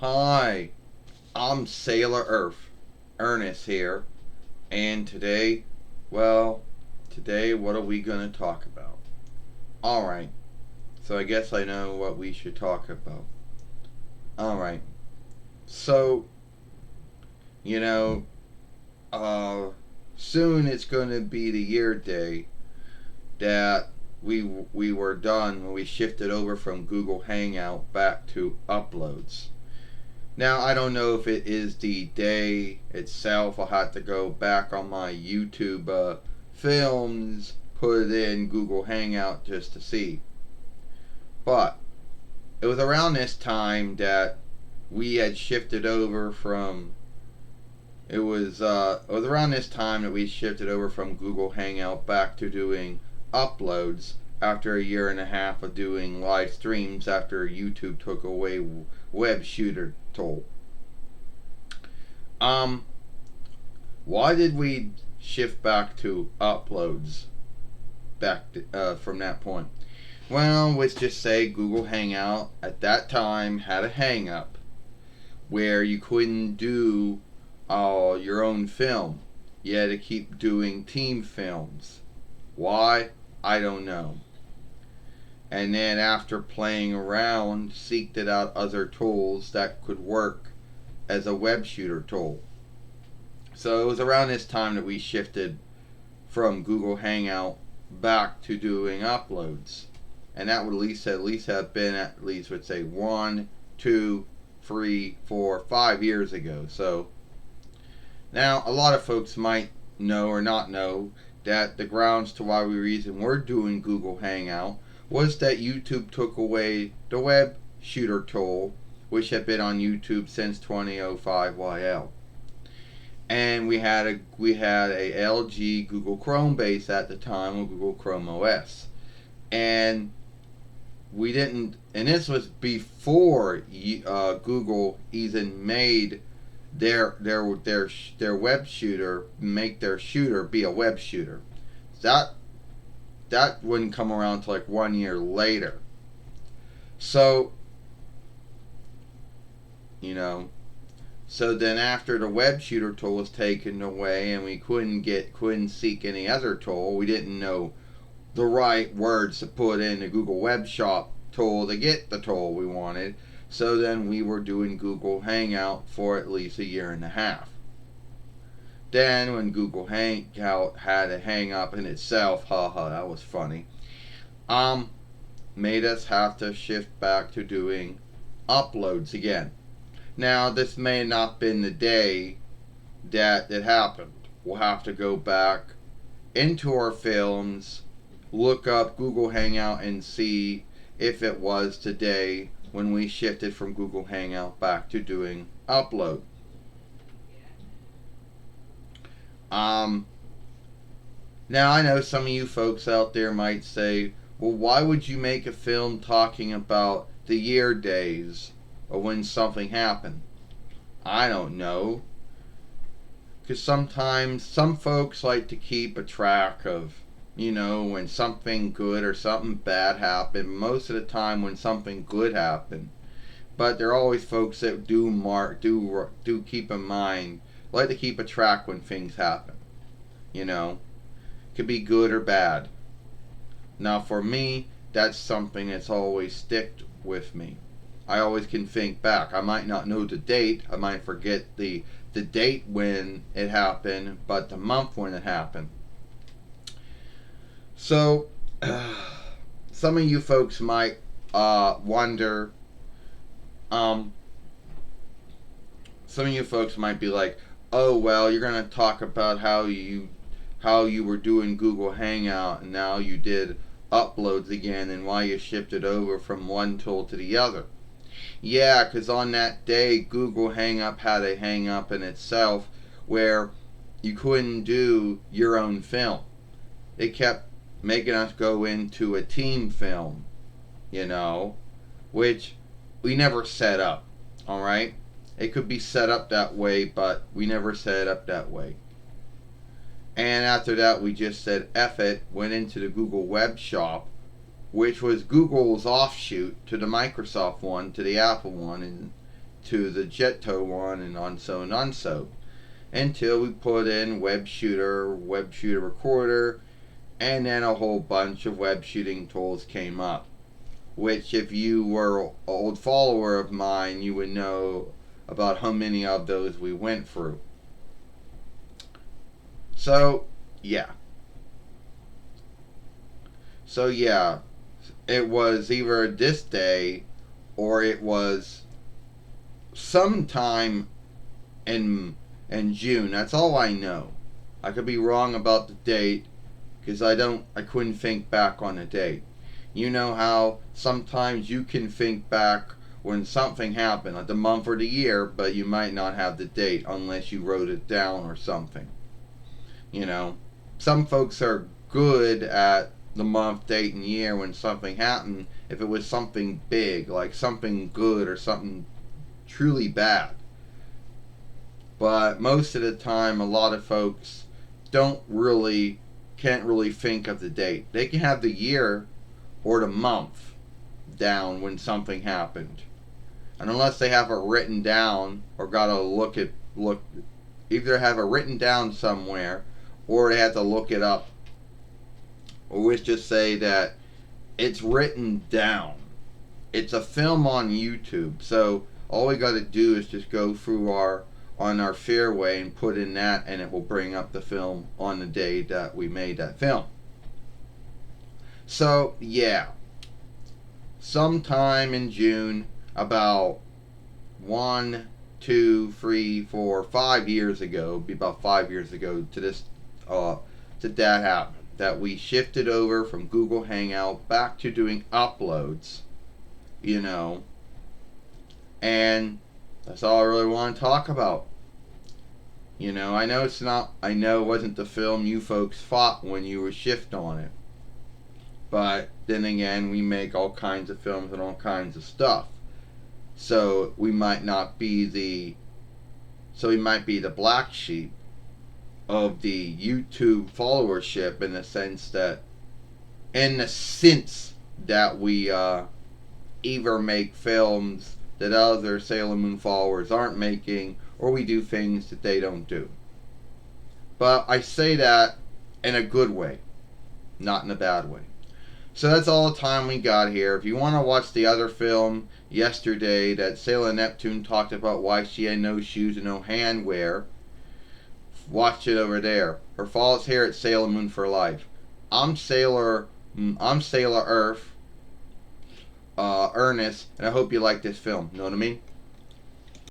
Hi, I'm Sailor Earth, Ernest here, and today what are we going to talk about? Alright, so I guess I know what we should talk about. Alright, so, you know, uh, soon it's going to be the Yearday that we were done when we shifted over from Google Hangout back to uploads. Now, I don't know if it is the day itself. I'll have to go back on my YouTube films, put it in Google Hangout just to see. But it was around this time that we had shifted over from. It was around this time that we shifted over from Google Hangout back to doing uploads after a year and a half of doing live streams after YouTube took away web shooter tool. Um, why did we shift back to uploads from that point? Well, let's just say Google Hangout at that time had a hang up where you couldn't do your own film. You had to keep doing team films. Why? I don't know. And then after playing around, seeked out other tools that could work as a web shooter tool. So it was around this time that we shifted from Google Hangout back to doing uploads. And that would at least have been at least would say 1, 2, 3, 4, 5 years ago. So now a lot of folks might know or not know that the grounds to why we're doing Google Hangout was that YouTube took away the web shooter tool, which had been on YouTube since 2005 YL. And we had a LG Google Chrome base at the time with Google Chrome OS. And we didn't, and this was before Google even made their web shooter make their shooter be a web shooter. That wouldn't come around until like 1 year later. So, so then after the web shooter tool was taken away and we couldn't seek any other tool, we didn't know the right words to put in the Google Web Shop tool to get the tool we wanted. So then we were doing Google Hangout for at least a year and a half. Then when Google Hangout had a hang up in itself, haha, that was funny, made us have to shift back to doing uploads again. Now this may not have been the day that it happened. We'll have to go back into our films, look up Google Hangout and see if it was today when we shifted from Google Hangout back to doing upload. Now I know some of you folks out there might say, well, why would you make a film talking about the Yeardays or when something happened? I don't know. Because sometimes some folks like to keep a track of, when something good or something bad happened. Most of the time when something good happened. But there are always folks that do keep in mind, like to keep a track when things happen. Could be good or bad. Now for me, that's something that's always sticked with me. I always can think back. I might not know the date. I might forget the date when it happened, but the month when it happened. So, some of you folks might wonder. Some of you folks might be like, "Oh well, you're gonna talk about how you were doing Google Hangout and now you did uploads again and why you shifted over from one tool to the other." Yeah, because on that day, Google Hangout had a hang up in itself where you couldn't do your own film. It kept making us go into a team film, which we never set up, alright? It could be set up that way, but we never set it up that way. And after that, we just said F it, went into the Google Web Shop, which was Google's offshoot to the Microsoft one, to the Apple one, and to the Jetto one, and on so, until we put in web shooter recorder, and then a whole bunch of web shooting tools came up. Which, if you were an old follower of mine, you would know about how many of those we went through. So, yeah. So, yeah. It was either this day or it was sometime in June. That's all I know. I could be wrong about the date because I couldn't think back on the date. You know how sometimes you can think back when something happened, like the month or the year, but you might not have the date unless you wrote it down or something. You know, some folks are good at the month, date, and year when something happened if it was something big, like something good or something truly bad. But most of the time, a lot of folks can't really think of the date. They can have the year or the month down when something happened. And unless they have it written down or gotta either have it written down somewhere or they have to look it up. Or let's just say that it's written down. It's a film on YouTube, so all we gotta do is just go through on our fairway and put in that, and it will bring up the film on the day that we made that film. So, yeah. Sometime in June, about 1, 2, 3, 4, 5 years ago, be about 5 years ago to that happened. That we shifted over from Google Hangout back to doing uploads, you know. And that's all I really want to talk about. You know, I know it wasn't the film you folks thought when you were shift on it. But then again, we make all kinds of films and all kinds of stuff. So we might be the black sheep of the YouTube followership in the sense that we either make films that other Sailor Moon followers aren't making, or we do things that they don't do. But I say that in a good way, not in a bad way. So that's all the time we got here. If you want to watch the other film, Yearday, that Sailor Neptune talked about why she had no shoes and no handwear, watch it over there. Or follow us here at Sailor Moon for Life. I'm Sailor Earth, Ernest, and I hope you like this film. Know what I mean?